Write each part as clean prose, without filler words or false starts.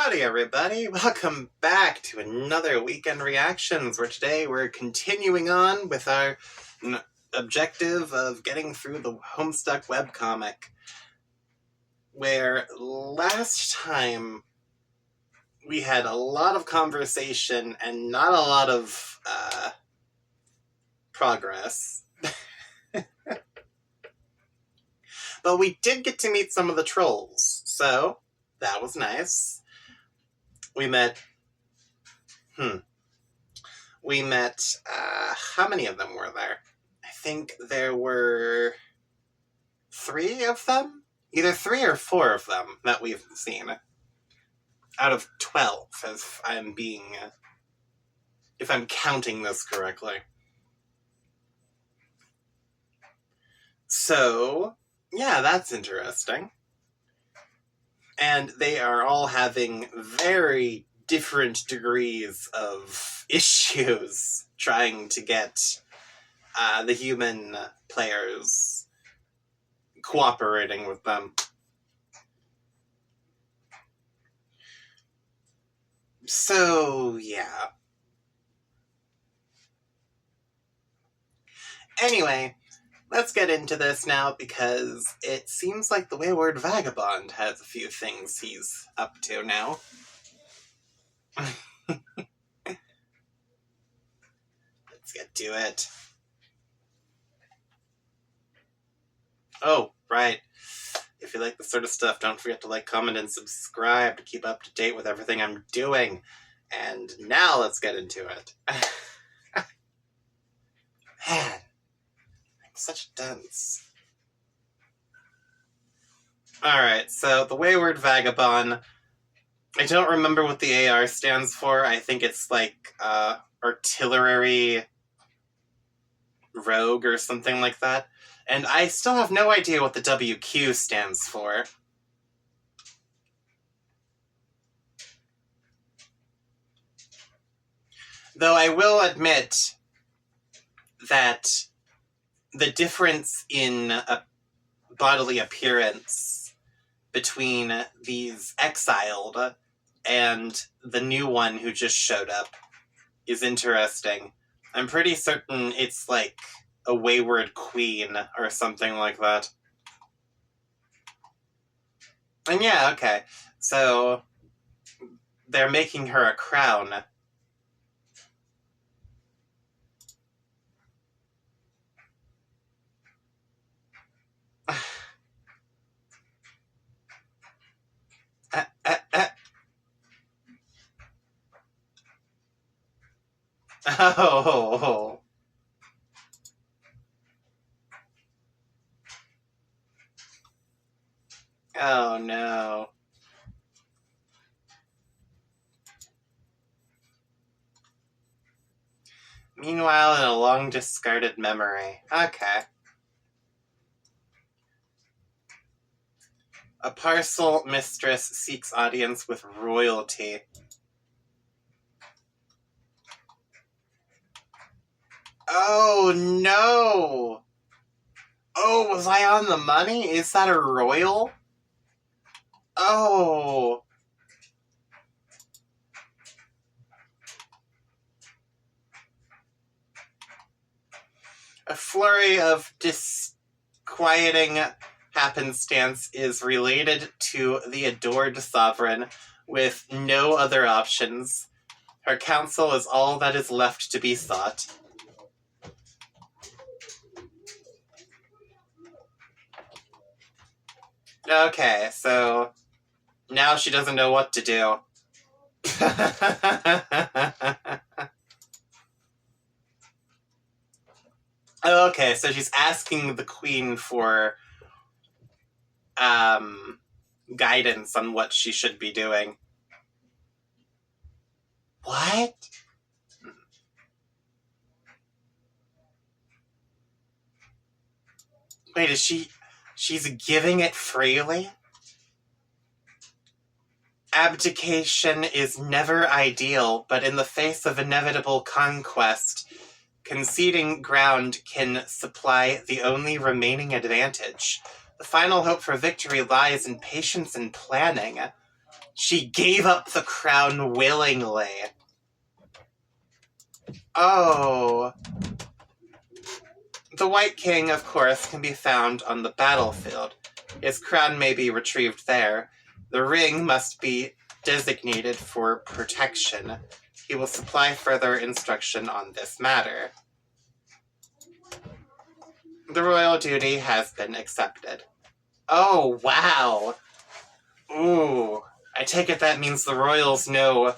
Howdy everybody, welcome back to another Weekend Reactions, where today we're continuing on with our objective of getting through the Homestuck webcomic, where last time we had a lot of conversation and not a lot of progress. But we did get to meet some of the trolls, so that was nice. We met, how many of them were there? I think there were 3 of them? Either 3 or 4 of them that we've seen. Out of 12, if I'm counting this correctly. So, yeah, that's interesting. And they are all having very different degrees of issues trying to get the human players cooperating with them. So, yeah. Anyway, let's get into this now, because it seems like the Wayward Vagabond has a few things he's up to now. Let's get to it. Oh, right. If you like this sort of stuff, don't forget to like, comment, and subscribe to keep up to date with everything I'm doing. And now let's get into it. Man. Such a dunce. Alright, so the Wayward Vagabond. I don't remember what the AR stands for. I think it's like artillery rogue or something like that. And I still have no idea what the WQ stands for. Though I will admit that the difference in bodily appearance between these exiled and the new one who just showed up is interesting. I'm pretty certain it's like a wayward queen or something like that. And yeah, okay. So they're making her a crown. Oh. Oh no. Meanwhile, in a long discarded memory. Okay. A parcel mistress seeks audience with royalty. Oh no! Oh, was I on the money? Is that a royal? Oh! A flurry of disquieting happenstance is related to the adored sovereign, with no other options. Her counsel is all that is left to be sought. Okay, so now she doesn't know what to do. Okay, so she's asking the queen for guidance on what she should be doing. What? Wait, she's giving it freely? Abdication is never ideal, but in the face of inevitable conquest, conceding ground can supply the only remaining advantage. The final hope for victory lies in patience and planning. She gave up the crown willingly. Oh. The White King, of course, can be found on the battlefield. His crown may be retrieved there. The ring must be designated for protection. He will supply further instruction on this matter. The royal duty has been accepted. Oh, wow! Ooh, I take it that means the royals know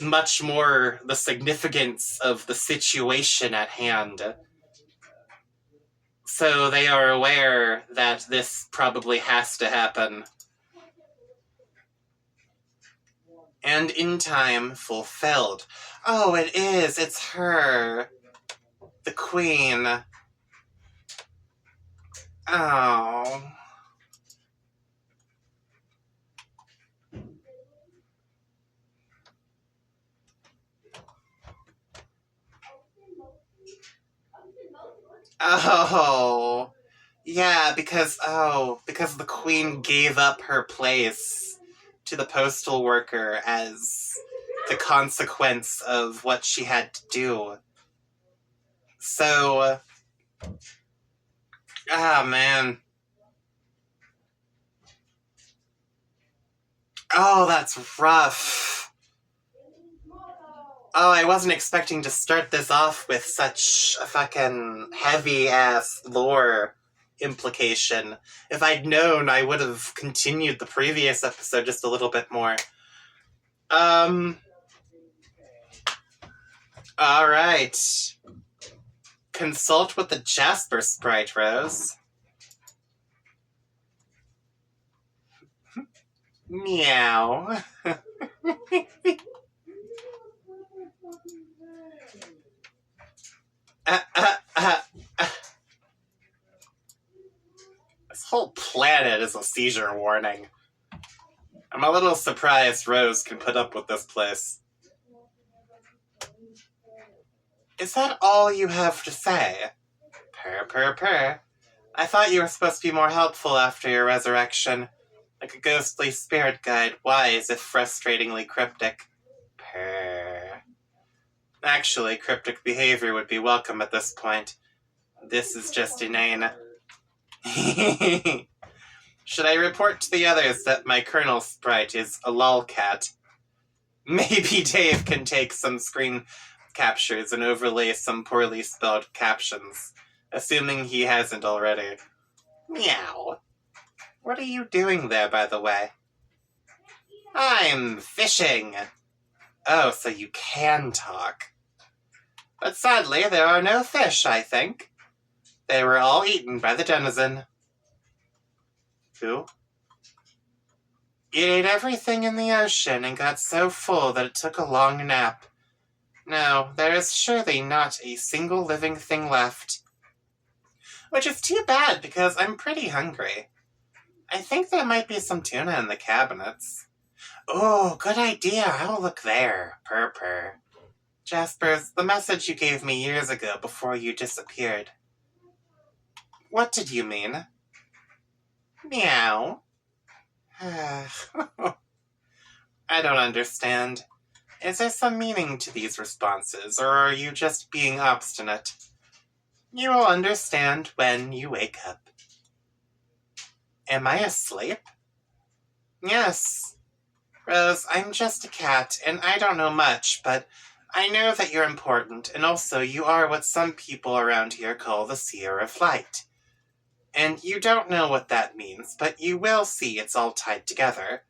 much more the significance of the situation at hand. So they are aware that this probably has to happen. And in time fulfilled. Oh, it is! It's her! The queen. Oh. Oh. Yeah, because the queen gave up her place to the postal worker as the consequence of what she had to do. So, man. Oh, that's rough. Oh, I wasn't expecting to start this off with such a fucking heavy-ass lore implication. If I'd known, I would have continued the previous episode just a little bit more. Alright. Consult with the Jaspers sprite, Rose. Meow. This whole planet is a seizure warning. I'm a little surprised Rose can put up with this place. Is that all you have to say? Purr, purr, purr. I thought you were supposed to be more helpful after your resurrection. Like a ghostly spirit guide, wise if frustratingly cryptic. Purr. Actually, cryptic behavior would be welcome at this point. This is just inane. Should I report to the others that my Colonel sprite is a lolcat? Maybe Dave can take some screen captures and overlay some poorly spelled captions, assuming he hasn't already. Meow. What are you doing there, by the way? I'm fishing. Oh, so you can talk. But sadly, there are no fish, I think. They were all eaten by the denizen. Who? It ate everything in the ocean and got so full that it took a long nap. No, there is surely not a single living thing left. Which is too bad, because I'm pretty hungry. I think there might be some tuna in the cabinets. Oh, good idea. I'll look there. Purr, purr. Jaspers, the message you gave me years ago before you disappeared. What did you mean? Meow. I don't understand. Is there some meaning to these responses, or are you just being obstinate? You will understand when you wake up. Am I asleep? Yes. Rose, I'm just a cat, and I don't know much, but I know that you're important, and also you are what some people around here call the seer of light. And you don't know what that means, but you will see it's all tied together.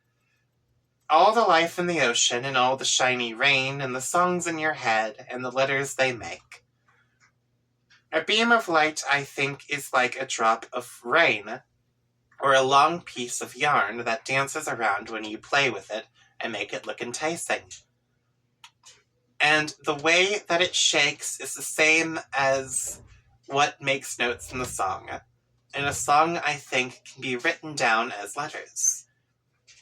All the life in the ocean, and all the shiny rain, and the songs in your head, and the letters they make. A beam of light, I think, is like a drop of rain, or a long piece of yarn that dances around when you play with it and make it look enticing. And the way that it shakes is the same as what makes notes in the song. And a song, I think, can be written down as letters.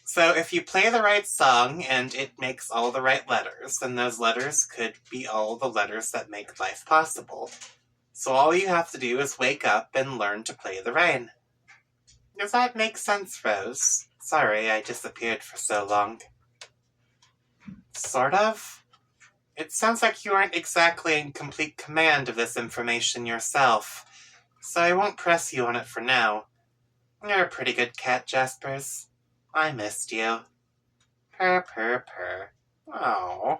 So if you play the right song and it makes all the right letters, then those letters could be all the letters that make life possible. So all you have to do is wake up and learn to play the rain. Does that make sense, Rose? Sorry I disappeared for so long. Sort of? It sounds like you aren't exactly in complete command of this information yourself, so I won't press you on it for now. You're a pretty good cat, Jaspers. I missed you. Purr, purr, purr. Oh.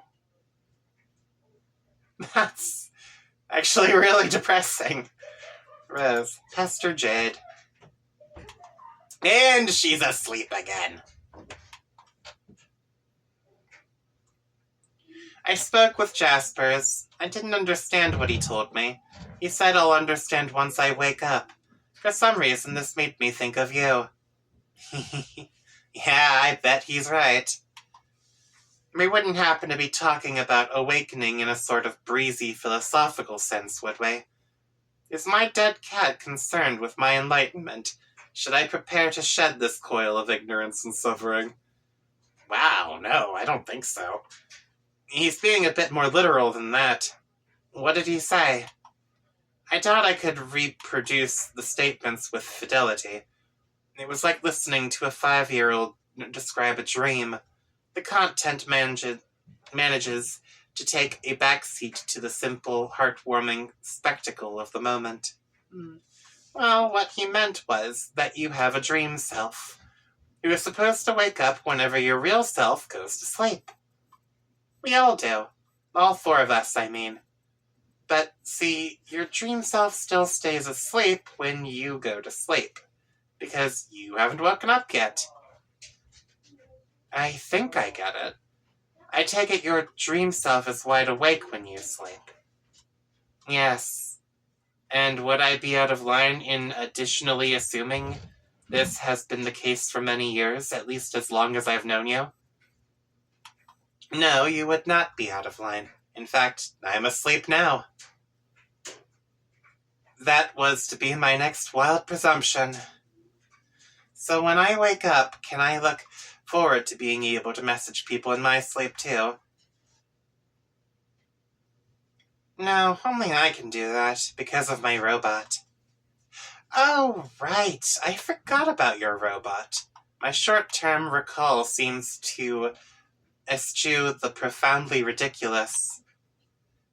That's actually really depressing. Rose, pester Jade. And she's asleep again. I spoke with Jaspers. I didn't understand what he told me. He said I'll understand once I wake up. For some reason, this made me think of you. Yeah, I bet he's right. We wouldn't happen to be talking about awakening in a sort of breezy philosophical sense, would we? Is my dead cat concerned with my enlightenment? Should I prepare to shed this coil of ignorance and suffering? Wow, no, I don't think so. He's being a bit more literal than that. What did he say? I doubt I could reproduce the statements with fidelity. It was like listening to a 5-year-old describe a dream. The content manages to take a backseat to the simple, heartwarming spectacle of the moment. Well, what he meant was that you have a dream self. You are supposed to wake up whenever your real self goes to sleep. We all do. All 4 of us, I mean. But, see, your dream self still stays asleep when you go to sleep, because you haven't woken up yet. I think I get it. I take it your dream self is wide awake when you sleep. Yes. And would I be out of line in additionally assuming this has been the case for many years, at least as long as I've known you? No, you would not be out of line. In fact, I'm asleep now. That was to be my next wild presumption. So when I wake up, can I look forward to being able to message people in my sleep too? No, only I can do that, because of my robot. Oh, right. I forgot about your robot. My short-term recall seems to eschew the profoundly ridiculous.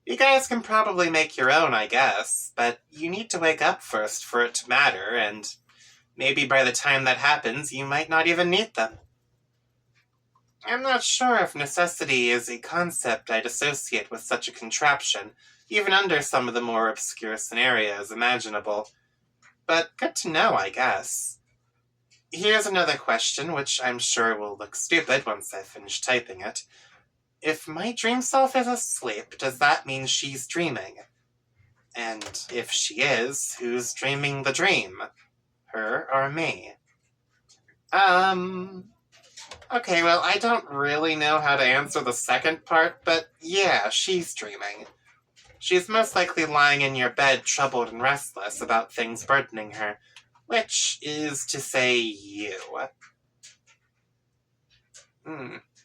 You guys can probably make your own, I guess, but you need to wake up first for it to matter, and maybe by the time that happens, you might not even need them. I'm not sure if necessity is a concept I'd associate with such a contraption, even under some of the more obscure scenarios imaginable. But good to know, I guess. Here's another question, which I'm sure will look stupid once I finish typing it. If my dream self is asleep, does that mean she's dreaming? And if she is, who's dreaming the dream? Her or me? Okay, well, I don't really know how to answer the second part, but yeah, she's dreaming. She's most likely lying in your bed, troubled and restless about things burdening her, which is to say you.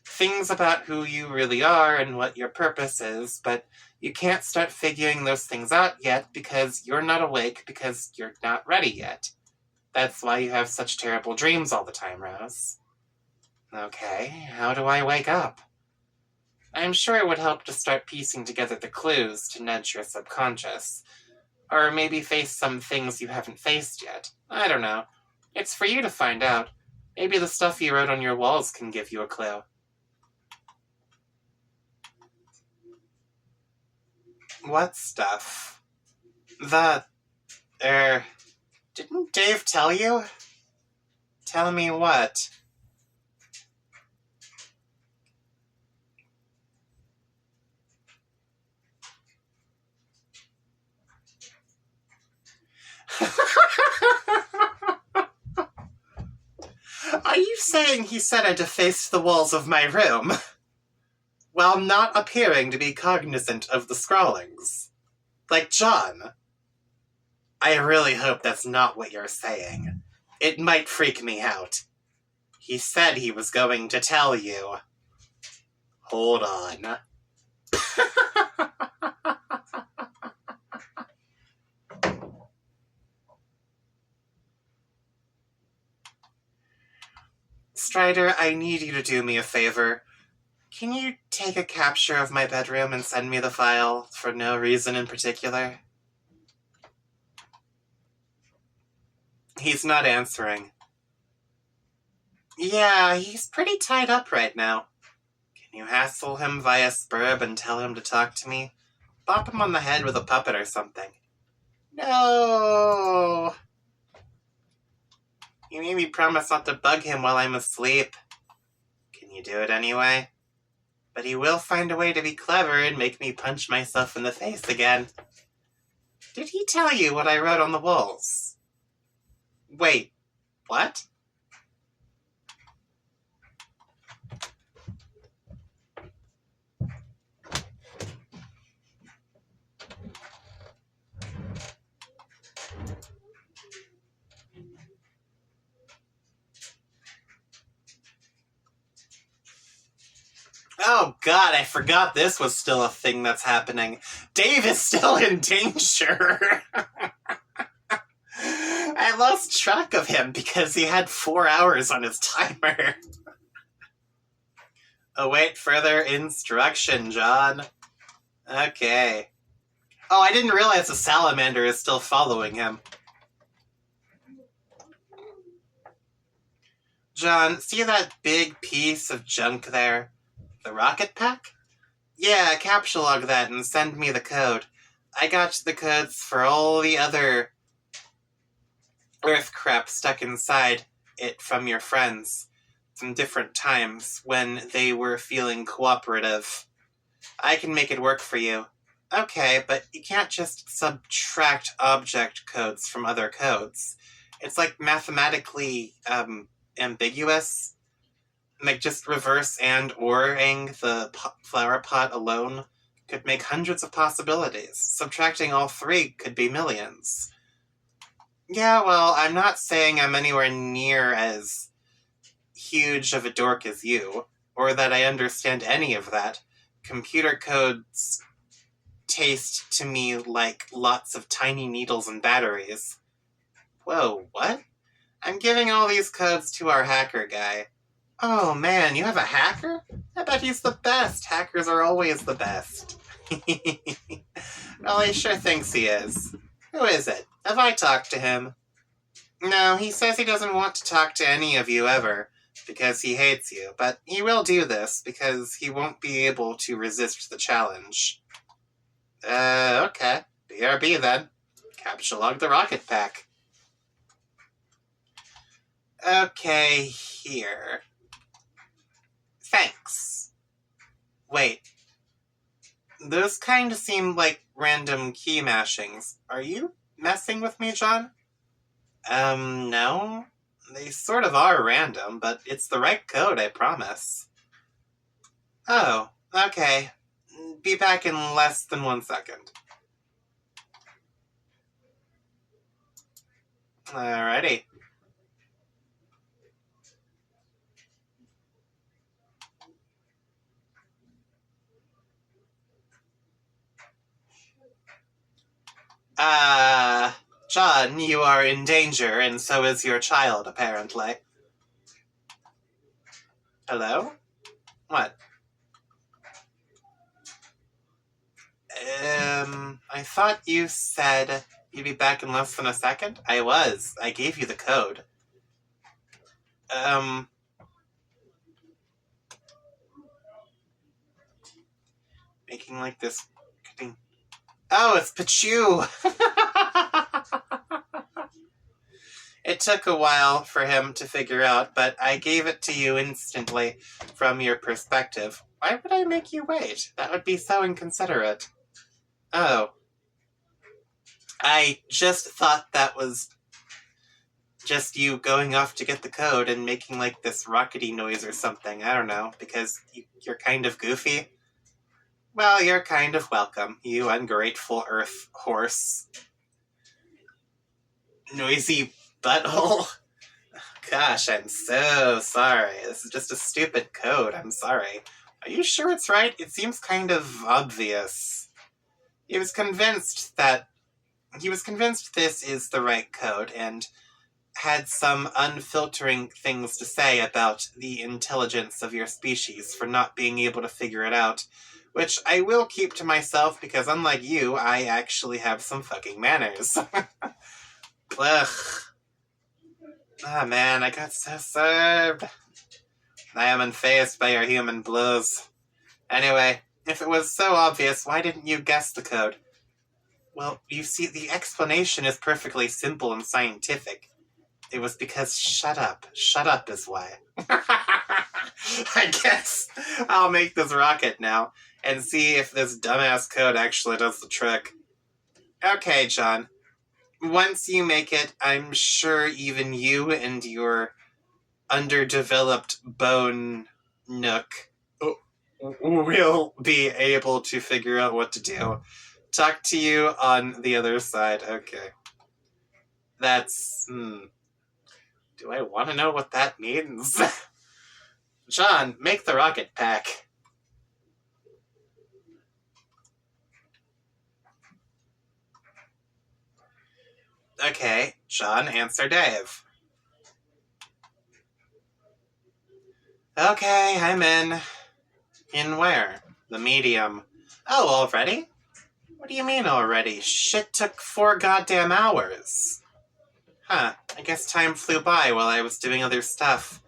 Things about who you really are and what your purpose is, but you can't start figuring those things out yet because you're not awake because you're not ready yet. That's why you have such terrible dreams all the time, Rose. Okay, how do I wake up? I'm sure it would help to start piecing together the clues to nudge your subconscious. Or maybe face some things you haven't faced yet. I don't know. It's for you to find out. Maybe the stuff you wrote on your walls can give you a clue. What stuff? Didn't Dave tell you? Tell me what? Are you saying he said I defaced the walls of my room, while not appearing to be cognizant of the scrawlings? Like John? I really hope that's not what you're saying. It might freak me out. He said he was going to tell you. Hold on. Strider, I need you to do me a favor. Can you take a capture of my bedroom and send me the file for no reason in particular? He's not answering. Yeah, he's pretty tied up right now. Can you hassle him via Spurb and tell him to talk to me? Bop him on the head with a puppet or something. No! You made me promise not to bug him while I'm asleep. Can you do it anyway? But he will find a way to be clever and make me punch myself in the face again. Did he tell you what I wrote on the walls? Wait, what? Oh god, I forgot this was still a thing that's happening. Dave is still in danger! I lost track of him because he had 4 hours on his timer. Await further instruction, John. Okay. Oh, I didn't realize the salamander is still following him. John, see that big piece of junk there? The rocket pack? Yeah, capsulog that and send me the code. I got the codes for all the other Earth crap stuck inside it from your friends from different times when they were feeling cooperative. I can make it work for you. Okay, but you can't just subtract object codes from other codes. It's like mathematically ambiguous. Like just reverse and or-ing the flower pot alone could make hundreds of possibilities. Subtracting all three could be millions. Yeah, well, I'm not saying I'm anywhere near as huge of a dork as you, or that I understand any of that. Computer codes taste to me like lots of tiny needles and batteries. Whoa, what? I'm giving all these codes to our hacker guy. Oh man, you have a hacker? I bet he's the best. Hackers are always the best. Well, he sure thinks he is. Who is it? Have I talked to him? No, he says he doesn't want to talk to any of you ever, because he hates you, but he will do this because he won't be able to resist the challenge. Okay. BRB then. Capsulog the rocket pack. Okay, here. Thanks. Wait. Those kind of seem like random key mashings. Are you messing with me, John? No. They sort of are random, but it's the right code, I promise. Oh, okay. Be back in less than 1 second. Alrighty. John, you are in danger, and so is your child, apparently. Hello? What? I thought you said you'd be back in less than a second? I was. I gave you the code. Making like this... Oh, it's Pachu! It took a while for him to figure out, but I gave it to you instantly from your perspective. Why would I make you wait? That would be so inconsiderate. Oh. I just thought that was just you going off to get the code and making like this rockety noise or something. I don't know, because you're kind of goofy. Well, you're kind of welcome, you ungrateful earth horse. Noisy butthole. Gosh, I'm so sorry. This is just a stupid code. I'm sorry. Are you sure it's right? It seems kind of obvious. He was convinced this is the right code, and had some unfiltering things to say about the intelligence of your species for not being able to figure it out, which I will keep to myself because unlike you, I actually have some fucking manners. Ugh. Ah, man, I got so served. I am unfazed by your human blues. Anyway, if it was so obvious, why didn't you guess the code? Well, you see, the explanation is perfectly simple and scientific. It was because shut up is why. I guess I'll make this rocket now and see if this dumbass code actually does the trick. Okay, John. Once you make it, I'm sure even you and your underdeveloped bone nook will be able to figure out what to do. Talk to you on the other side. Okay. That's... Do I want to know what that means? John, make the rocket pack. Okay, John, answer Dave. Okay, I'm in. In where? The medium. Oh, already? What do you mean already? Shit took 4 goddamn hours. Huh, I guess time flew by while I was doing other stuff.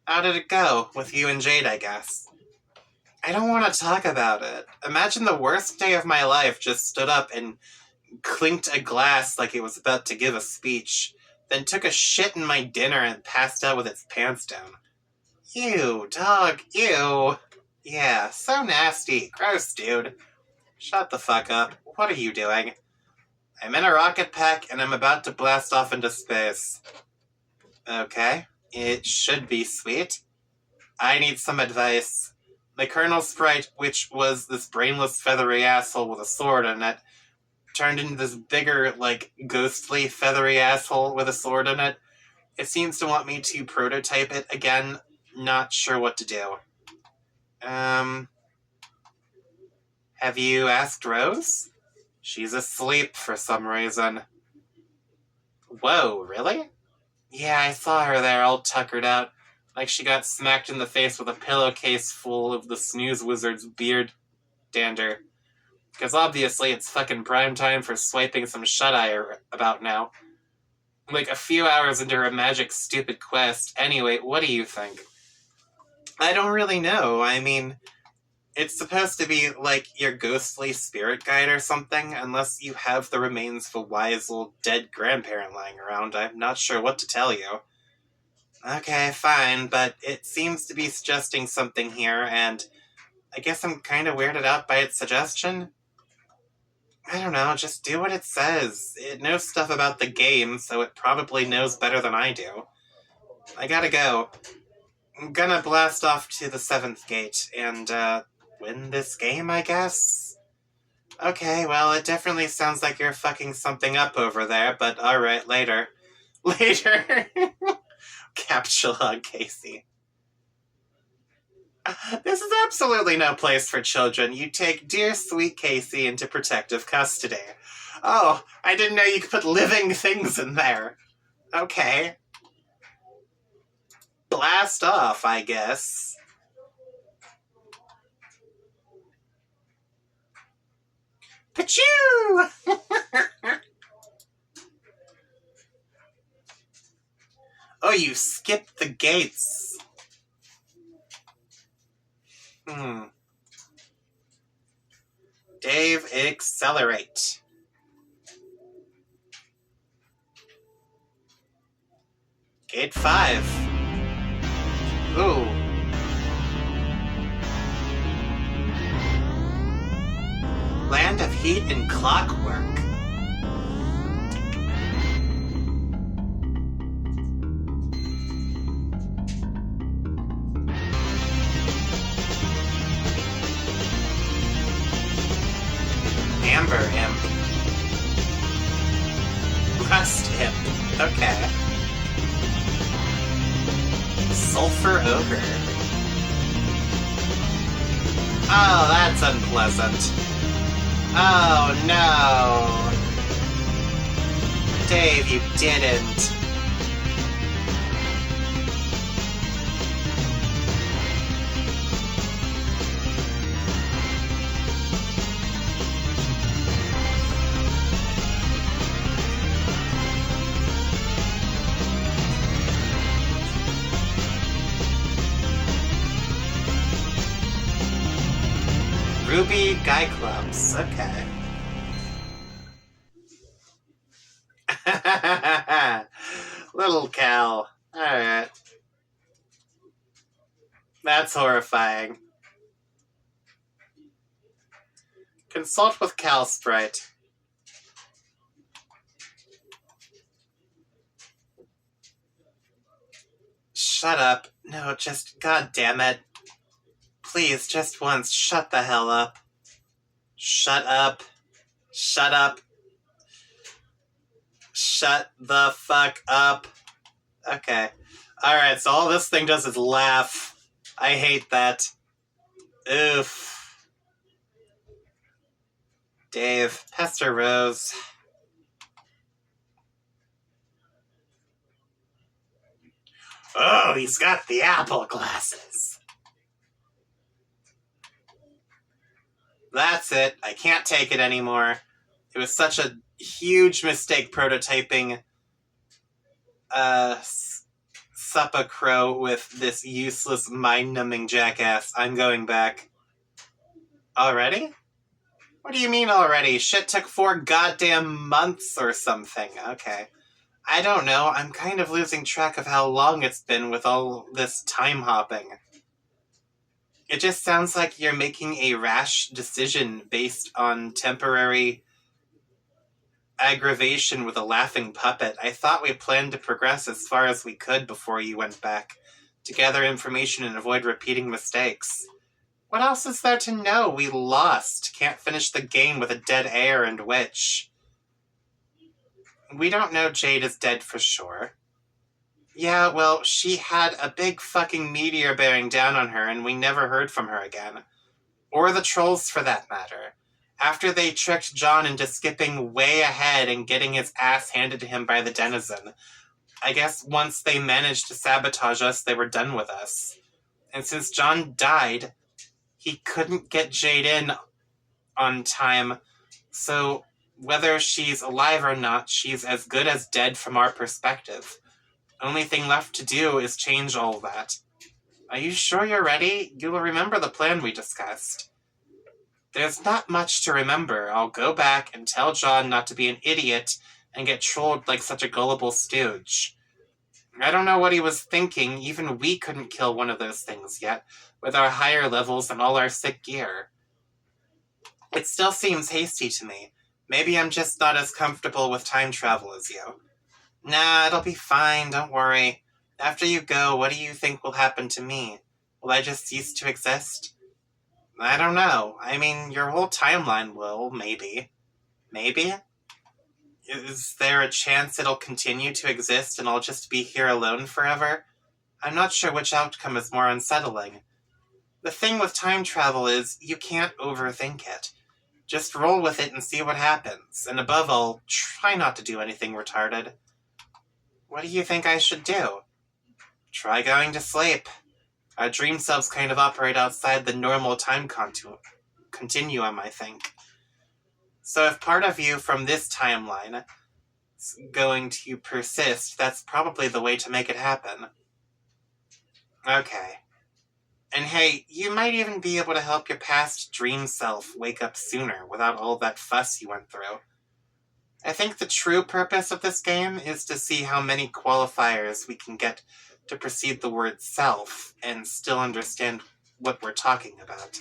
How did it go? With you and Jade, I guess. I don't want to talk about it. Imagine the worst day of my life just stood up and clinked a glass like it was about to give a speech, then took a shit in my dinner and passed out with its pants down. Ew, dog, ew. Yeah, so nasty. Gross, dude. Shut the fuck up. What are you doing? I'm in a rocket pack and I'm about to blast off into space. Okay, it should be sweet. I need some advice. The Colonel Sprite, which was this brainless feathery asshole with a sword in it, turned into this bigger, ghostly feathery asshole with a sword in it. It seems to want me to prototype it again. Not sure what to do. Have you asked Rose? She's asleep for some reason. Whoa, really? Yeah, I saw her there all tuckered out, like she got smacked in the face with a pillowcase full of the snooze wizard's beard dander. Because obviously it's fucking prime time for swiping some shut-eye about now. Like a few hours into her magic stupid quest. Anyway, what do you think? I don't really know. I mean, it's supposed to be like your ghostly spirit guide or something, unless you have the remains of a wise old dead grandparent lying around. I'm not sure what to tell you. Okay, fine, but it seems to be suggesting something here, and I guess I'm kind of weirded out by its suggestion. I don't know, just do what it says. It knows stuff about the game, so it probably knows better than I do. I gotta go. I'm gonna blast off to the 7th gate, and, win this game, I guess? Okay, well, it definitely sounds like you're fucking something up over there, but alright, later. Later! Capsule hug, Casey. This is absolutely no place for children. You take dear sweet Casey into protective custody. Oh, I didn't know you could put living things in there. Okay. Blast off, I guess. Pachoo! Oh, you skipped the gates. Dave, accelerate. Gate 5. Ooh. Land of heat and clockwork. Amber Imp. Rust Imp. Okay. Sulfur Ogre. Oh, that's unpleasant. Oh, no. Dave, you didn't. Ruby Guy Clubs. Okay. Little Cal. Alright. That's horrifying. Consult with Cal Sprite. Shut up. No, just, god damn it. Please, just once, shut the hell up. Shut up. Shut up. Shut the fuck up. Okay. Alright, so all this thing does is laugh. I hate that. Oof. Dave, Pastor Rose. Oh, he's got the apple glasses. That's it. I can't take it anymore. It was such a huge mistake prototyping Suppa Crow with this useless mind-numbing jackass. I'm going back. Already? What do you mean already? Shit took 4 goddamn months or something. Okay. I don't know. I'm kind of losing track of how long it's been with all this time hopping. It just sounds like you're making a rash decision based on temporary aggravation with a laughing puppet. I thought we planned to progress as far as we could before you went back, to gather information and avoid repeating mistakes. What else is there to know? We lost. Can't finish the game with a dead heir and witch. We don't know Jade is dead for sure. Yeah, well, she had a big fucking meteor bearing down on her and we never heard from her again. Or the trolls for that matter. After they tricked John into skipping way ahead and getting his ass handed to him by the denizen, I guess once they managed to sabotage us, they were done with us. And since John died, he couldn't get Jade in on time, so whether she's alive or not, she's as good as dead from our perspective. Only thing left to do is change all that. Are you sure you're ready? You will remember the plan we discussed. There's not much to remember. I'll go back and tell John not to be an idiot and get trolled like such a gullible stooge. I don't know what he was thinking. Even we couldn't kill one of those things yet, with our higher levels and all our sick gear. It still seems hasty to me. Maybe I'm just not as comfortable with time travel as you. Nah, it'll be fine, don't worry. After you go, what do you think will happen to me? Will I just cease to exist? I don't know. I mean, your whole timeline will, maybe. Maybe? Is there a chance it'll continue to exist and I'll just be here alone forever? I'm not sure which outcome is more unsettling. The thing with time travel is, you can't overthink it. Just roll with it and see what happens, and above all, try not to do anything retarded. What do you think I should do? Try going to sleep. Our dream selves kind of operate outside the normal time continuum, I think. So if part of you from this timeline is going to persist, that's probably the way to make it happen. Okay. And hey, you might even be able to help your past dream self wake up sooner without all that fuss you went through. I think the true purpose of this game is to see how many qualifiers we can get to precede the word self and still understand what we're talking about.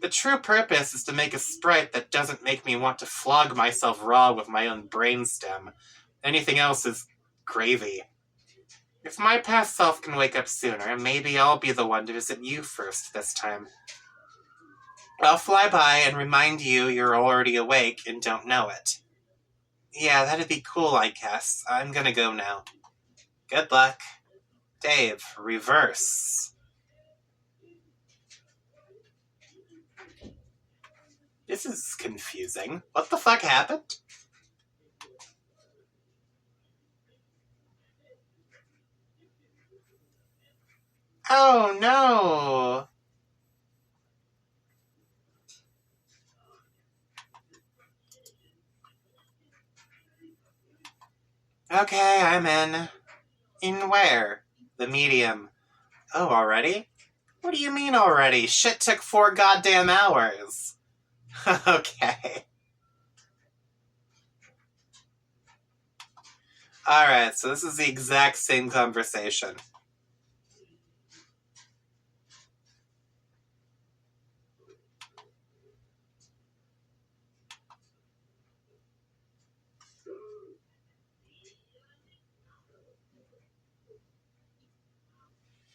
The true purpose is to make a sprite that doesn't make me want to flog myself raw with my own brainstem. Anything else is gravy. If my past self can wake up sooner, maybe I'll be the one to visit you first this time. I'll fly by and remind you you're already awake and don't know it. Yeah, that'd be cool, I guess. I'm gonna go now. Good luck. Dave, reverse. This is confusing. What the fuck happened? Oh no! Okay, I'm in. In where? The medium. Oh, already? What do you mean already? Shit took 4 goddamn hours. Okay. Alright, so this is the exact same conversation.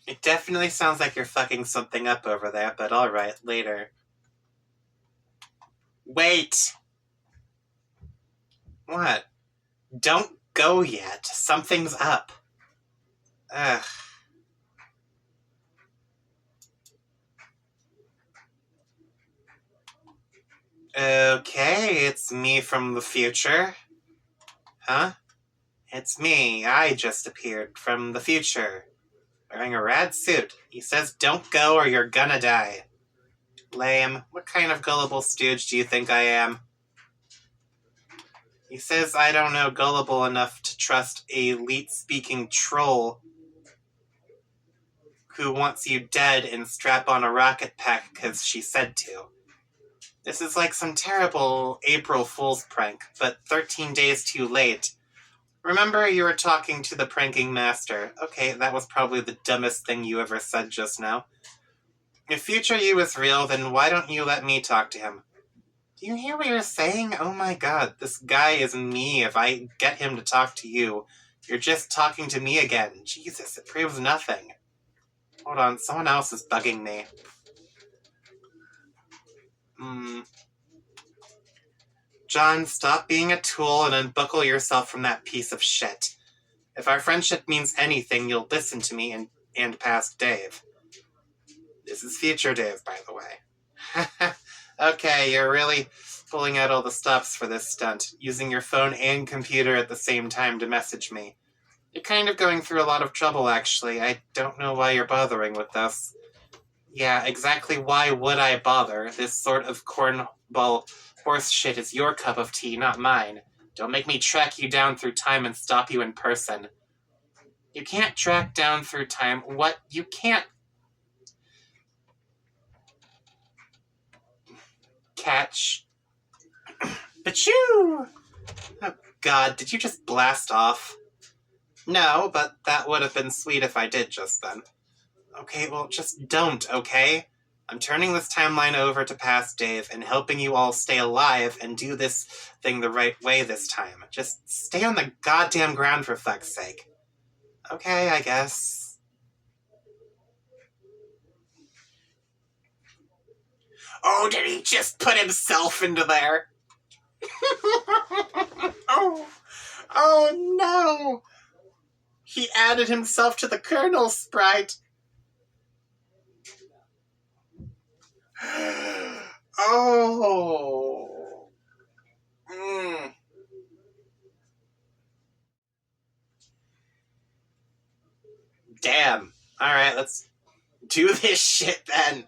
It definitely sounds like you're fucking something up over there, but alright, later. Wait! What? Don't go yet. Something's up. Ugh. Okay, it's me from the future. Huh? It's me. I just appeared from the future. Wearing a rad suit. He says don't go or you're gonna die. Lame. What kind of gullible stooge do you think I am? He says I don't know gullible enough to trust a elite-speaking troll who wants you dead and strap on a rocket pack because she said to. This is like some terrible April Fool's prank, but 13 days too late. Remember you were talking to the pranking master. Okay, that was probably the dumbest thing you ever said just now. If future you is real, then why don't you let me talk to him? Do you hear what you're saying? Oh my god, this guy is me. If I get him to talk to you, you're just talking to me again. Jesus, it proves nothing. Hold on, someone else is bugging me. John, stop being a tool and unbuckle yourself from that piece of shit. If our friendship means anything, you'll listen to me and past Dave. This is future Dave, by the way. Okay, you're really pulling out all the stops for this stunt, using your phone and computer at the same time to message me. You're kind of going through a lot of trouble, actually. I don't know why you're bothering with this. Yeah, exactly why would I bother? This sort of cornball horse shit is your cup of tea, not mine. Don't make me track you down through time and stop you in person. You can't track down through time. What? You can't catch. Achoo! Oh god, did you just blast off? No, but that would have been sweet if I did just then. Okay, well, just don't, okay? I'm turning this timeline over to past Dave and helping you all stay alive and do this thing the right way this time. Just stay on the goddamn ground for fuck's sake. Okay, I guess. Oh, did he just put himself into there? Oh no! He added himself to the Colonel sprite. Oh. Damn. Alright, let's do this shit then.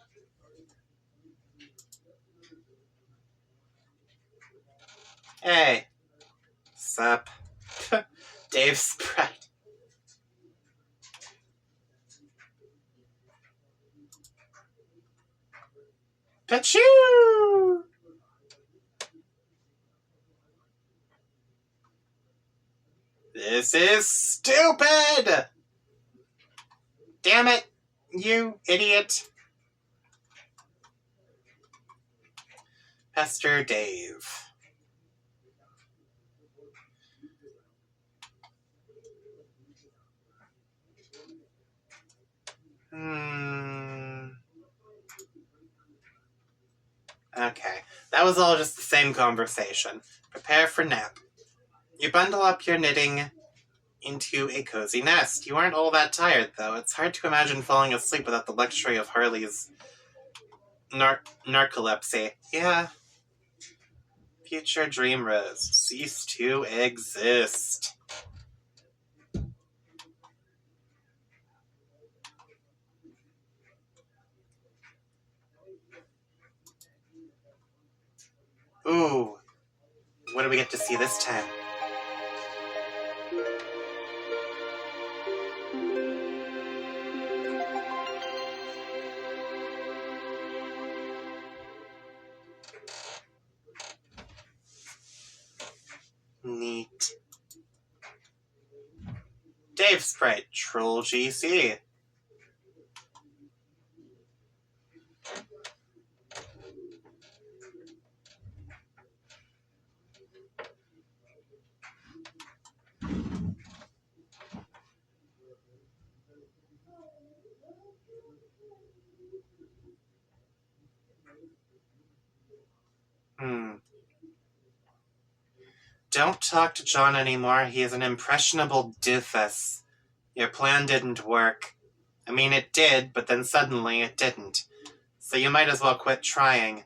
Hey. Sup? Dave Sprite. Pachoo! This is stupid! Damn it, you idiot. Pester Dave. Okay, that was all just the same conversation. Prepare for nap. You bundle up your knitting into a cozy nest. You aren't all that tired, though. It's hard to imagine falling asleep without the luxury of Harley's narcolepsy. Yeah. Future Dream Rose. Cease to exist. Ooh. What do we get to see this time? Neat. Dave Sprite, Troll GC. Don't talk to John anymore. He is an impressionable doofus. Your plan didn't work. I mean, it did, but then suddenly it didn't. So you might as well quit trying.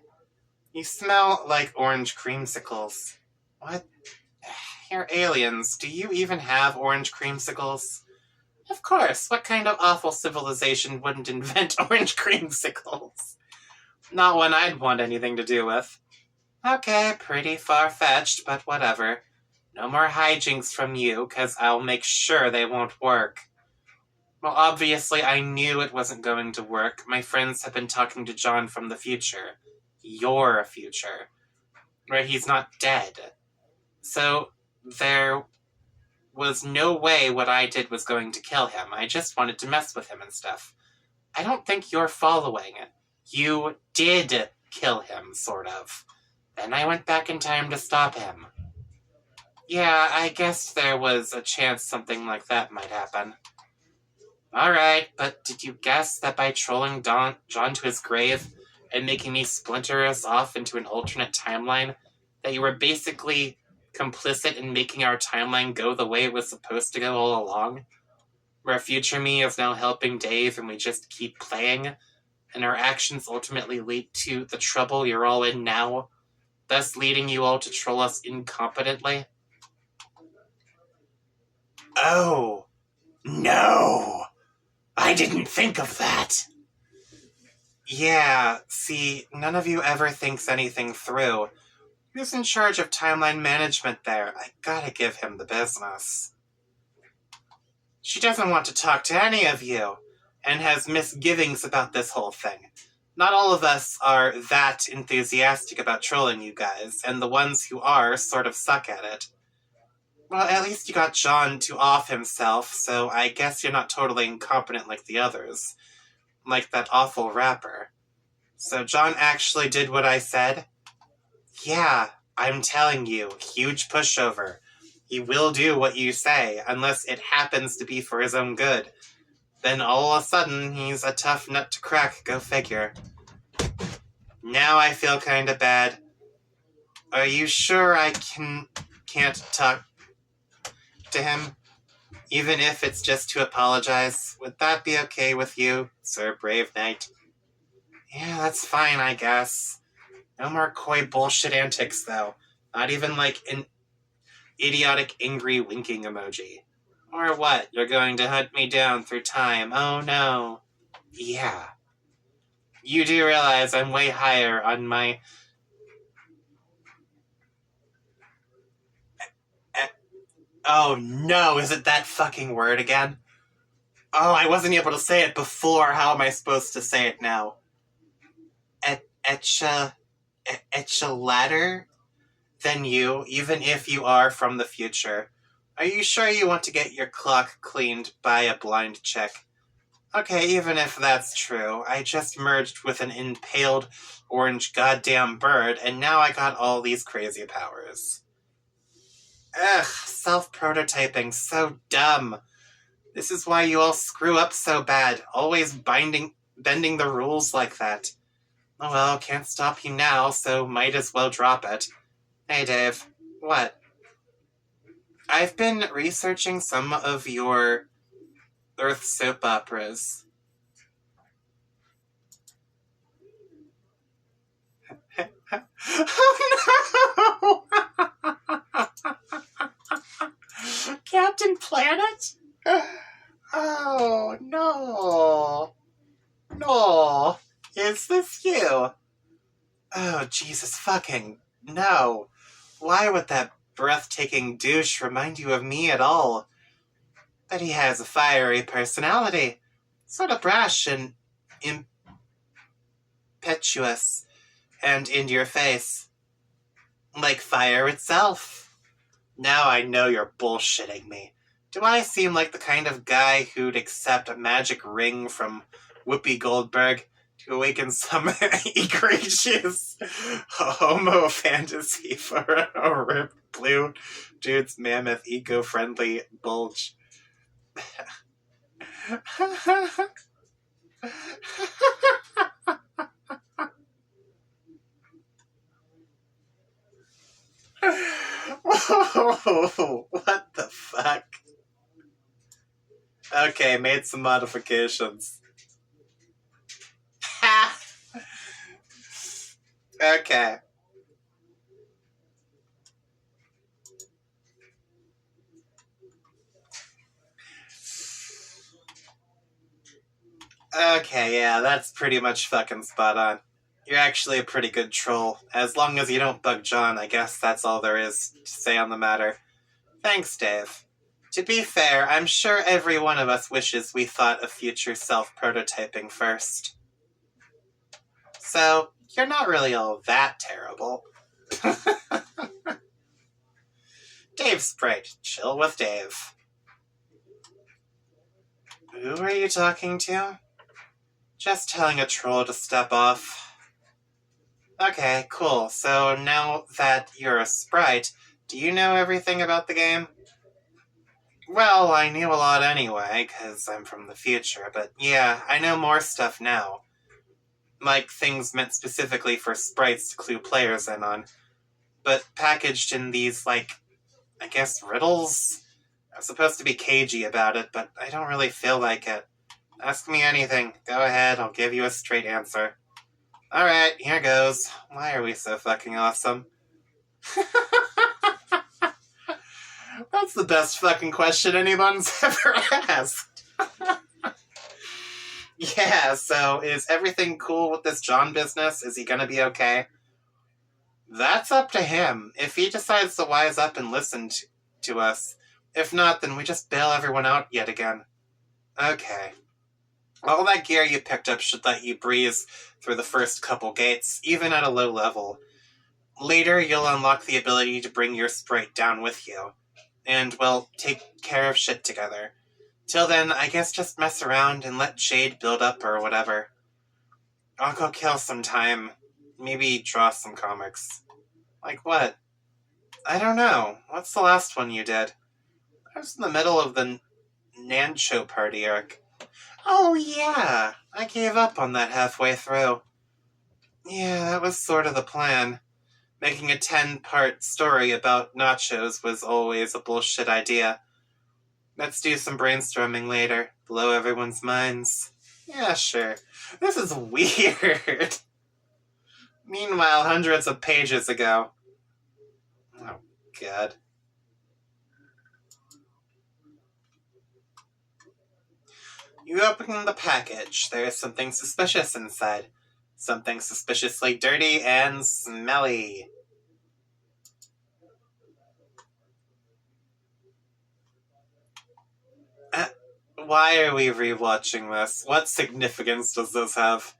You smell like orange creamsicles. What? You're aliens. Do you even have orange creamsicles? Of course. What kind of awful civilization wouldn't invent orange creamsicles? Not one I'd want anything to do with. Okay, pretty far-fetched, but whatever. No more hijinks from you, 'cause I'll make sure they won't work. Well, obviously I knew it wasn't going to work. My friends have been talking to John from the future. Your future. Where he's not dead. So, there was no way what I did was going to kill him. I just wanted to mess with him and stuff. I don't think you're following. You did kill him, sort of. Then I went back in time to stop him. Yeah, I guess there was a chance something like that might happen. Alright, but did you guess that by trolling John to his grave and making me splinter us off into an alternate timeline, that you were basically complicit in making our timeline go the way it was supposed to go all along? Where future me is now helping Dave and we just keep playing, and our actions ultimately lead to the trouble you're all in now, thus leading you all to troll us incompetently? Oh, no! I didn't think of that! Yeah, see, none of you ever thinks anything through. Who's in charge of timeline management there? I gotta give him the business. She doesn't want to talk to any of you, and has misgivings about this whole thing. Not all of us are that enthusiastic about trolling you guys, and the ones who are sort of suck at it. Well, at least you got John to off himself, so I guess you're not totally incompetent like the others. Like that awful rapper. So John actually did what I said? Yeah, I'm telling you, huge pushover. He will do what you say, unless it happens to be for his own good. Then all of a sudden, he's a tough nut to crack, go figure. Now I feel kinda bad. Are you sure I can't talk to him? Even if it's just to apologize? Would that be okay with you, Sir Brave Knight? Yeah, that's fine, I guess. No more coy bullshit antics, though. Not even like an idiotic angry winking emoji. Or what? You're going to hunt me down through time. Oh no. Yeah. You do realize I'm way higher on my... Oh no, is it that fucking word again? Oh, I wasn't able to say it before. How am I supposed to say it now? Echelatter than you, even if you are from the future. Are you sure you want to get your clock cleaned by a blind chick? Okay, even if that's true, I just merged with an impaled orange goddamn bird, and now I got all these crazy powers. Ugh, self-prototyping, so dumb. This is why you all screw up so bad, always bending the rules like that. Oh well, can't stop you now, so might as well drop it. Hey Dave, what? I've been researching some of your Earth soap operas. Oh no! Captain Planet? Oh no! No! Is this you? Oh, Jesus fucking no. Why would that breathtaking douche remind you of me at all? But he has a fiery personality. Sort of brash and impetuous. And in your face. Like fire itself. Now I know you're bullshitting me. Do I seem like the kind of guy who'd accept a magic ring from Whoopi Goldberg to awaken some egregious homo fantasy for a ripped blue dude's mammoth eco-friendly bulge? Whoa, what the fuck? Okay, made some modifications. Ha! Okay. Okay, yeah, that's pretty much fucking spot on. You're actually a pretty good troll. As long as you don't bug John, I guess that's all there is to say on the matter. Thanks, Dave. To be fair, I'm sure every one of us wishes we thought of future self prototyping first. So, you're not really all that terrible. Dave Sprite. Chill with Dave. Who are you talking to? Just telling a troll to step off. Okay, cool. So now that you're a sprite, do you know everything about the game? Well, I knew a lot anyway, because I'm from the future, but yeah, I know more stuff now. Like things meant specifically for sprites to clue players in on. But packaged in these, I guess riddles? I'm supposed to be cagey about it, but I don't really feel like it. Ask me anything. Go ahead, I'll give you a straight answer. Alright, here goes. Why are we so fucking awesome? That's the best fucking question anyone's ever asked. Yeah, so is everything cool with this John business? Is he gonna be okay? That's up to him. If he decides to wise up and listen to us. If not, then we just bail everyone out yet again. Okay. All that gear you picked up should let you breeze through the first couple gates, even at a low level. Later, you'll unlock the ability to bring your sprite down with you. And, well, take care of shit together. Till then, I guess just mess around and let Jade build up or whatever. I'll go kill some time. Maybe draw some comics. Like what? I don't know. What's the last one you did? I was in the middle of the Nancho party arc. Oh yeah, I gave up on that halfway through. Yeah, that was sort of the plan. Making a 10-part story about nachos was always a bullshit idea. Let's do some brainstorming later, blow everyone's minds. Yeah, sure. This is weird. Meanwhile, hundreds of pages ago. Oh, God. You open the package. There's something suspicious inside. Something suspiciously dirty and smelly. Why are we rewatching this? What significance does this have?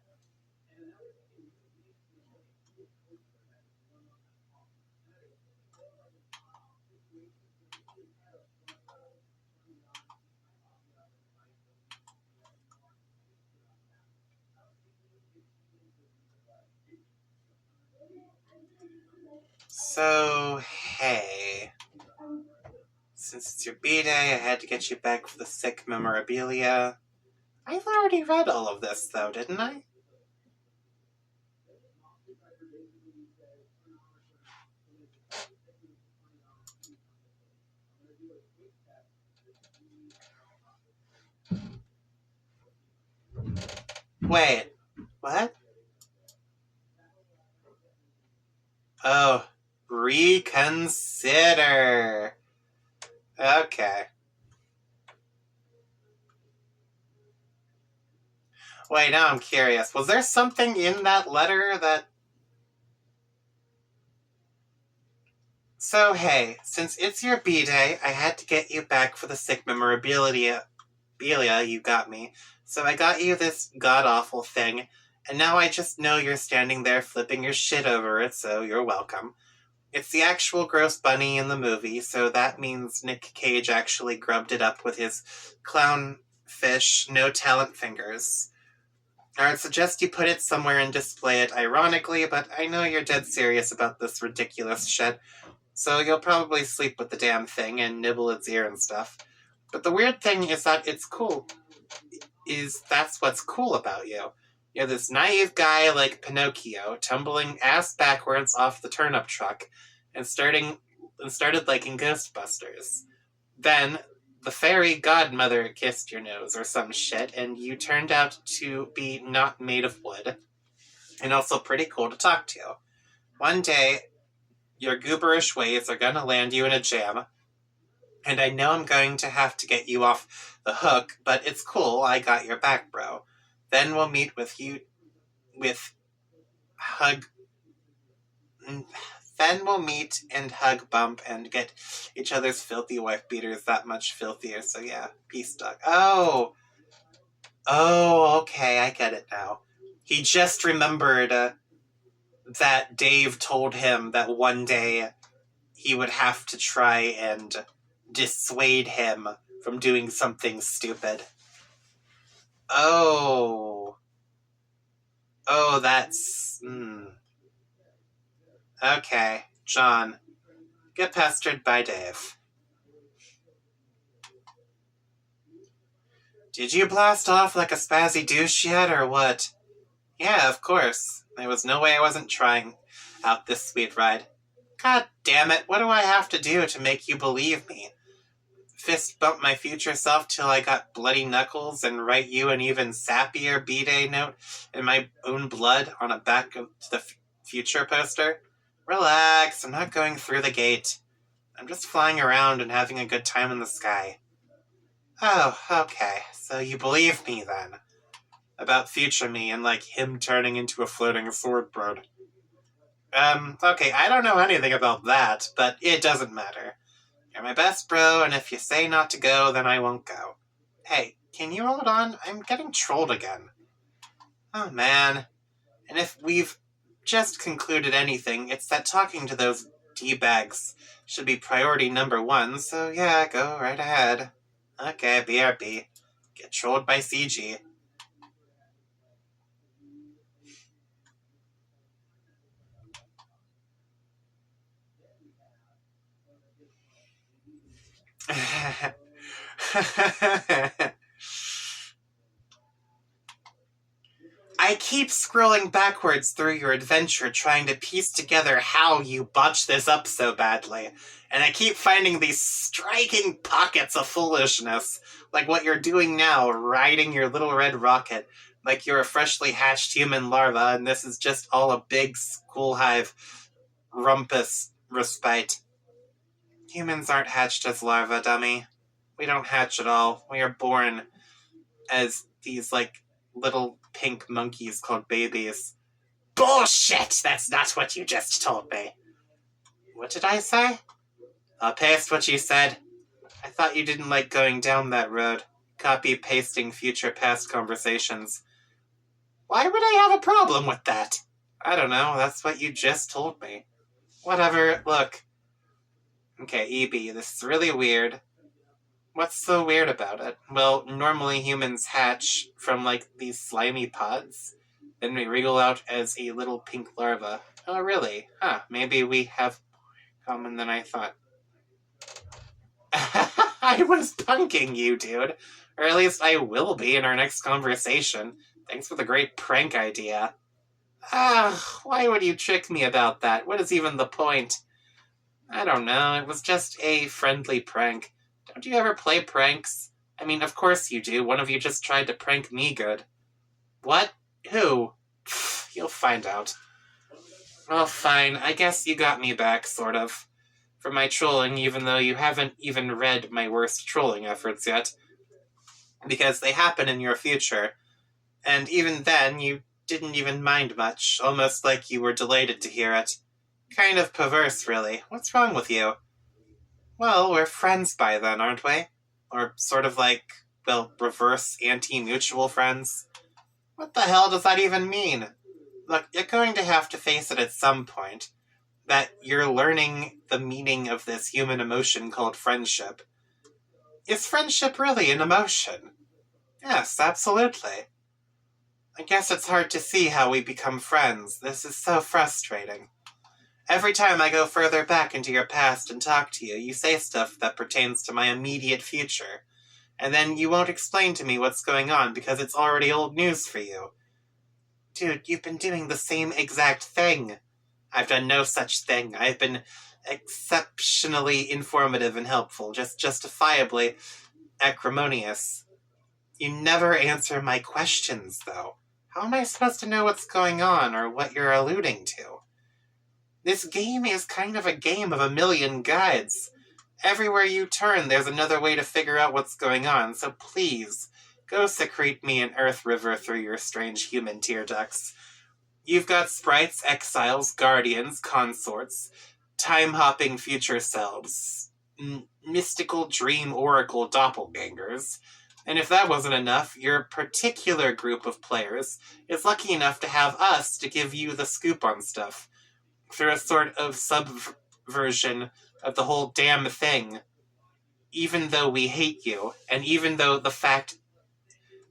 So, hey. Since it's your B-Day, I had to get you back for the sick memorabilia. I've already read all of this, though, didn't I? Wait, what? Oh, reconsider. Okay. Wait, now I'm curious. Was there something in that letter that... So, hey, since it's your B-Day, I had to get you back for the sick memorabilia you got me. So I got you this god-awful thing, and now I just know you're standing there flipping your shit over it, so you're welcome. It's the actual gross bunny in the movie, so that means Nick Cage actually grubbed it up with his clownfish, no talent fingers. I would suggest you put it somewhere and display it ironically, but I know you're dead serious about this ridiculous shit, so you'll probably sleep with the damn thing and nibble its ear and stuff. But the weird thing is that it's cool. That's what's cool about you. You're this naive guy like Pinocchio, tumbling ass backwards off the turnip truck and started liking Ghostbusters. Then the fairy godmother kissed your nose or some shit, and you turned out to be not made of wood, and also pretty cool to talk to. One day, your gooberish ways are gonna land you in a jam, and I know I'm going to have to get you off the hook, but it's cool, I got your back, bro. Then we'll meet with hug... Then we'll meet and hug bump and get each other's filthy wife beaters that much filthier, so yeah, peace, dog. Oh, okay, I get it now. He just remembered that Dave told him that one day he would have to try and dissuade him from doing something stupid. Oh, that's... Okay, John, get pestered by Dave. Did you blast off like a spazzy douche yet, or what? Yeah, of course. There was no way I wasn't trying out this sweet ride. God damn it, what do I have to do to make you believe me? Fist bump my future self till I got bloody knuckles and write you an even sappier B-Day note in my own blood on a back of the future poster? Relax, I'm not going through the gate. I'm just flying around and having a good time in the sky. Oh, okay, so you believe me then. About future me and like him turning into a floating sword bird. Okay, I don't know anything about that, but it doesn't matter. You're my best bro, and if you say not to go, then I won't go. Hey, can you hold on? I'm getting trolled again. Oh man. And if we've just concluded anything, it's that talking to those D-bags should be priority number 1, so yeah, go right ahead. Okay, BRB. Get trolled by CG. I keep scrolling backwards through your adventure trying to piece together how you botched this up so badly, and I keep finding these striking pockets of foolishness, like what you're doing now, riding your little red rocket, like you're a freshly hatched human larva, and this is just all a big school hive rumpus respite. Humans aren't hatched as larvae, dummy. We don't hatch at all. We are born as these, like, little pink monkeys called babies. Bullshit! That's not what you just told me. What did I say? I'll paste what you said. I thought you didn't like going down that road. Copy-pasting future past conversations. Why would I have a problem with that? I don't know, that's what you just told me. Whatever, look. Okay, EB, this is really weird. What's so weird about it? Well, normally humans hatch from, like, these slimy pods. Then we wriggle out as a little pink larva. Oh, really? Huh, maybe we have more in common than I thought. I was punking you, dude. Or at least I will be in our next conversation. Thanks for the great prank idea. Why would you trick me about that? What is even the point? I don't know, it was just a friendly prank. Don't you ever play pranks? I mean, of course you do. One of you just tried to prank me good. What? Who? You'll find out. Well, fine. I guess you got me back, sort of. For my trolling, even though you haven't even read my worst trolling efforts yet. Because they happen in your future. And even then, you didn't even mind much, almost like you were delighted to hear it. Kind of perverse, really. What's wrong with you? Well, we're friends by then, aren't we? Or sort of like, well, reverse anti-mutual friends? What the hell does that even mean? Look, you're going to have to face it at some point. that you're learning the meaning of this human emotion called friendship. Is friendship really an emotion? Yes, absolutely. I guess it's hard to see how we become friends. This is so frustrating. Every time I go further back into your past and talk to you, you say stuff that pertains to my immediate future. And then you won't explain to me what's going on because it's already old news for you. Dude, you've been doing the same exact thing. I've done no such thing. I've been exceptionally informative and helpful, just justifiably acrimonious. You never answer my questions, though. How am I supposed to know what's going on or what you're alluding to? This game is kind of a game of a million guides. Everywhere you turn, there's another way to figure out what's going on, so please, go secrete me an Earth River through your strange human tear ducts. You've got sprites, exiles, guardians, consorts, time-hopping future selves, mystical dream oracle doppelgangers, and if that wasn't enough, your particular group of players is lucky enough to have us to give you the scoop on stuff, through a sort of subversion of the whole damn thing. Even though we hate you, and even though the fact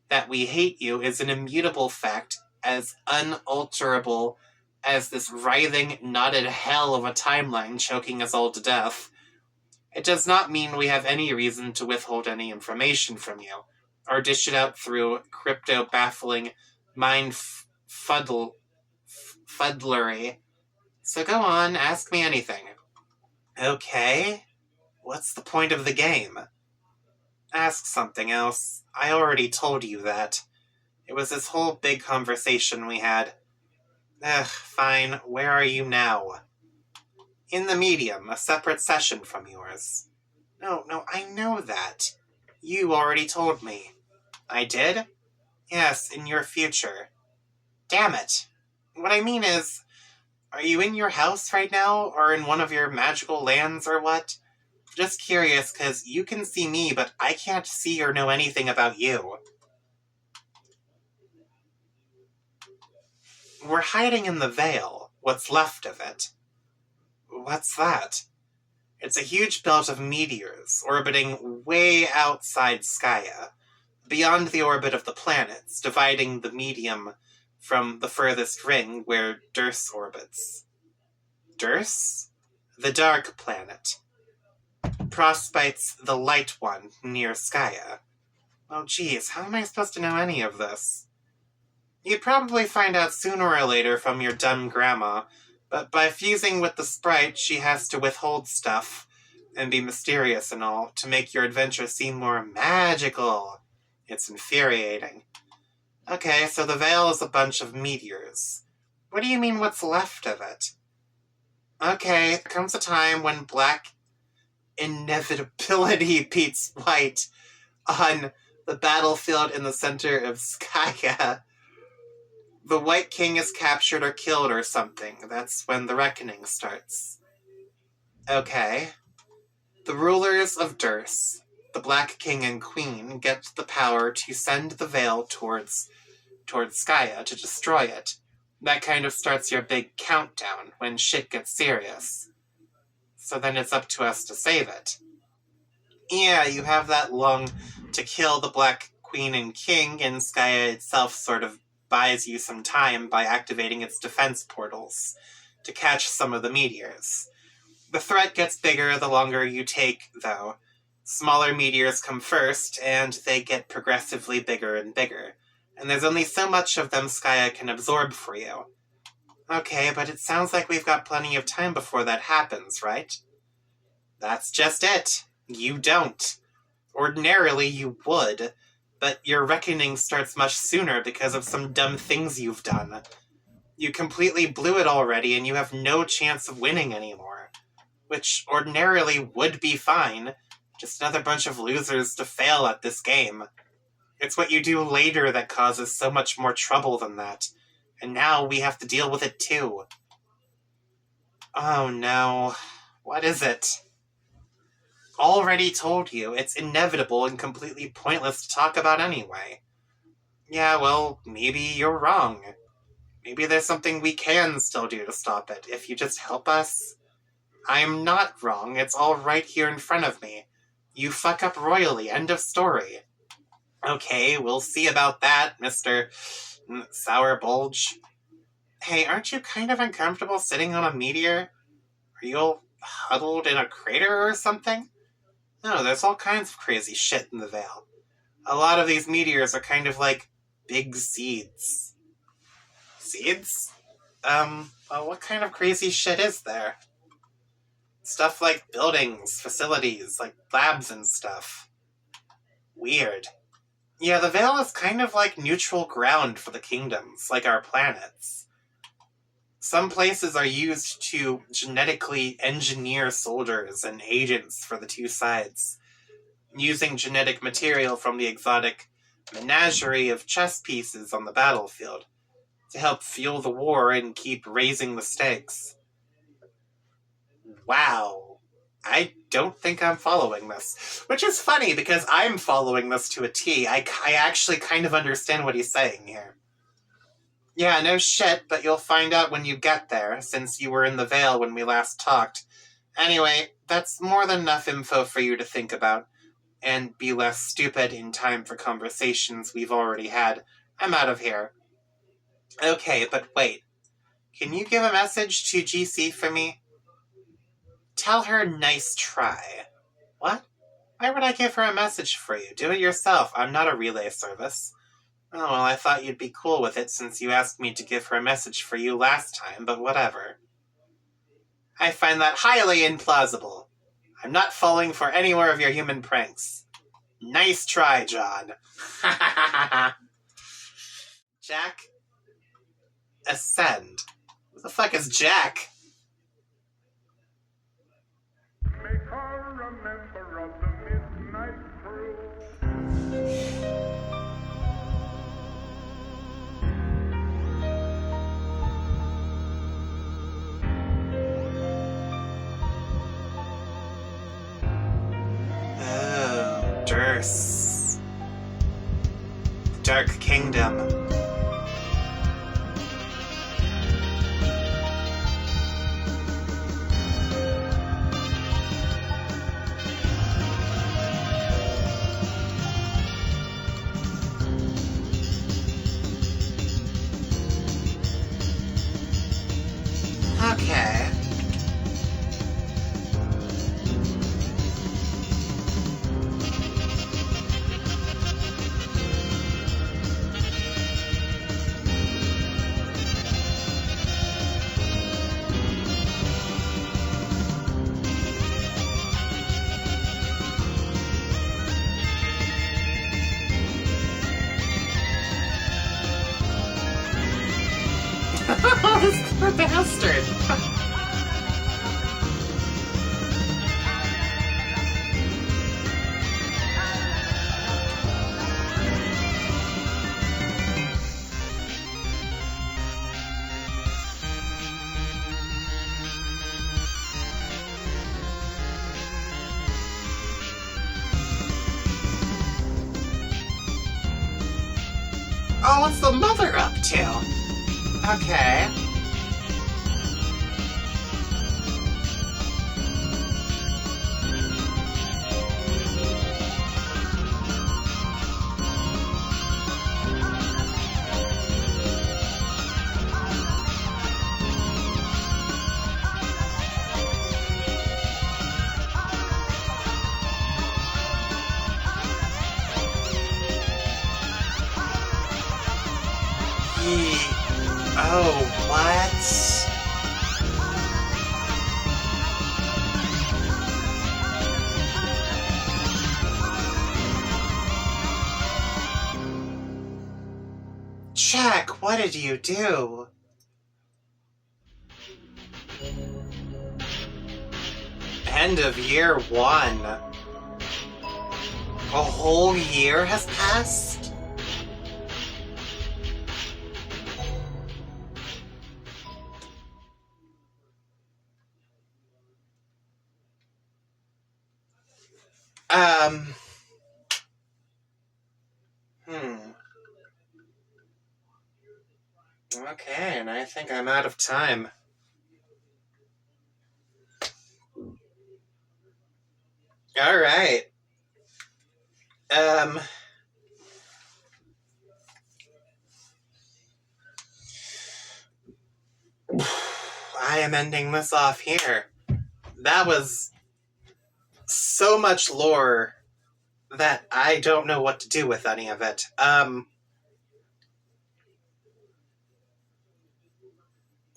that we hate you is an immutable fact, as unalterable as this writhing, knotted hell of a timeline choking us all to death, it does not mean we have any reason to withhold any information from you, or dish it out through crypto-baffling fuddlery. So go on, ask me anything. Okay, what's the point of the game? Ask something else. I already told you that. It was this whole big conversation we had. Fine. Where are you now? In the medium, a separate session from yours. No, I know that. You already told me. I did? Yes, in your future. Damn it. What I mean is, are you in your house right now, or in one of your magical lands, or what? Just curious, because you can see me, but I can't see or know anything about you. We're hiding in the Veil, what's left of it. What's that? It's a huge belt of meteors, orbiting way outside Skya, beyond the orbit of the planets, dividing the medium from the furthest ring where Durs orbits. Durs? The dark planet. Prospite's the light one near Skya. Oh geez, how am I supposed to know any of this? You'd probably find out sooner or later from your dumb grandma, but by fusing with the sprite, she has to withhold stuff and be mysterious and all to make your adventure seem more magical. It's infuriating. Okay, so the Veil is a bunch of meteors. What do you mean what's left of it? Okay, there comes a time when black inevitability beats white on the battlefield in the center of Skya. The White King is captured or killed or something. That's when the reckoning starts. Okay. The rulers of Durs, the Black King and Queen, get the power to send the Veil towards Skya to destroy it. That kind of starts your big countdown when shit gets serious. So then it's up to us to save it. Yeah, you have that long to kill the Black Queen and King, and Skya itself sort of buys you some time by activating its defense portals to catch some of the meteors. The threat gets bigger the longer you take, though. Smaller meteors come first, and they get progressively bigger and bigger. And there's only so much of them Skya can absorb for you. Okay, but it sounds like we've got plenty of time before that happens, right? That's just it. You don't. Ordinarily you would, but your reckoning starts much sooner because of some dumb things you've done. You completely blew it already, and you have no chance of winning anymore. Which ordinarily would be fine. Just another bunch of losers to fail at this game. It's what you do later that causes so much more trouble than that. And now we have to deal with it too. Oh no. What is it? Already told you, it's inevitable and completely pointless to talk about anyway. Yeah, well, maybe you're wrong. Maybe there's something we can still do to stop it, if you just help us. I'm not wrong, it's all right here in front of me. You fuck up royally, end of story. Okay, we'll see about that, Mr. Sour Bulge. Hey, aren't you kind of uncomfortable sitting on a meteor? Are you all huddled in a crater or something? No, there's all kinds of crazy shit in the Vale. A lot of these meteors are kind of like big seeds. Seeds? Well, what kind of crazy shit is there? Stuff like buildings, facilities, like labs and stuff. Weird. Yeah, the Vale is kind of like neutral ground for the kingdoms, like our planets. Some places are used to genetically engineer soldiers and agents for the two sides, using genetic material from the exotic menagerie of chess pieces on the battlefield to help fuel the war and keep raising the stakes. Wow. I don't think I'm following this. Which is funny, because I'm following this to a T. I actually kind of understand what he's saying here. Yeah, no shit, but you'll find out when you get there, since you were in the Vale when we last talked. Anyway, that's more than enough info for you to think about, and be less stupid in time for conversations we've already had. I'm out of here. Okay, but wait. Can you give a message to GC for me? Tell her nice try. What? Why would I give her a message for you? Do it yourself. I'm not a relay service. Oh, well, I thought you'd be cool with it since you asked me to give her a message for you last time, but whatever. I find that highly implausible. I'm not falling for any more of your human pranks. Nice try, John. Jack? Ascend. Who the fuck is Jack? Make her a member of the midnight crew. Oh, Durst. Dark Kingdom. Okay. This poor bastard. Oh, what's the mother up to? Okay. Oh, what? Jack, what did you do? End of year 1. A whole year has passed? Okay, and I think I'm out of time. All right. I am ending this off here. That was so much lore that I don't know what to do with any of it.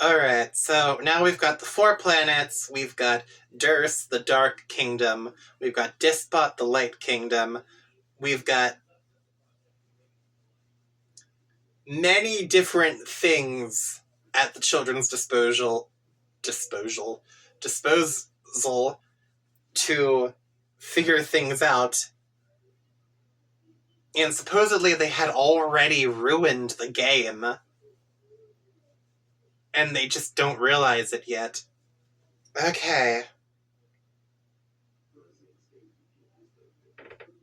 Alright, so now we've got the 4 planets, we've got Durs, the Dark Kingdom, we've got Dispot, the Light Kingdom, we've got many different things at the children's disposal to figure things out. And supposedly they had already ruined the game. And they just don't realize it yet. Okay.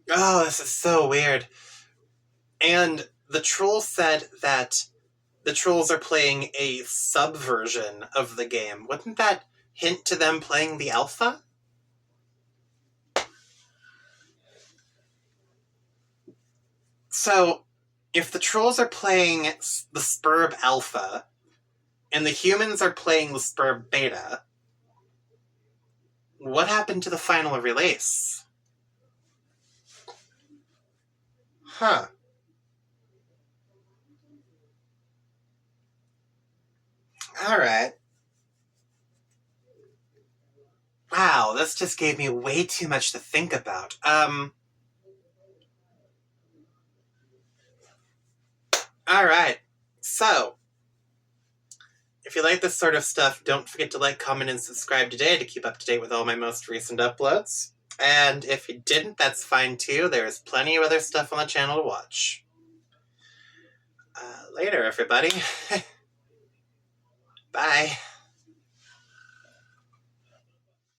Oh, this is so weird. And the troll said that the trolls are playing a subversion of the game. Wouldn't that hint to them playing the alpha? So, if the trolls are playing the Spurb Alpha, and the humans are playing the Spurb Beta, what happened to the final release? Huh. Alright. Wow, this just gave me way too much to think about. Alright. So, if you like this sort of stuff, don't forget to like, comment, and subscribe today to keep up to date with all my most recent uploads. And if you didn't, that's fine too. There's plenty of other stuff on the channel to watch. Later, everybody. Bye.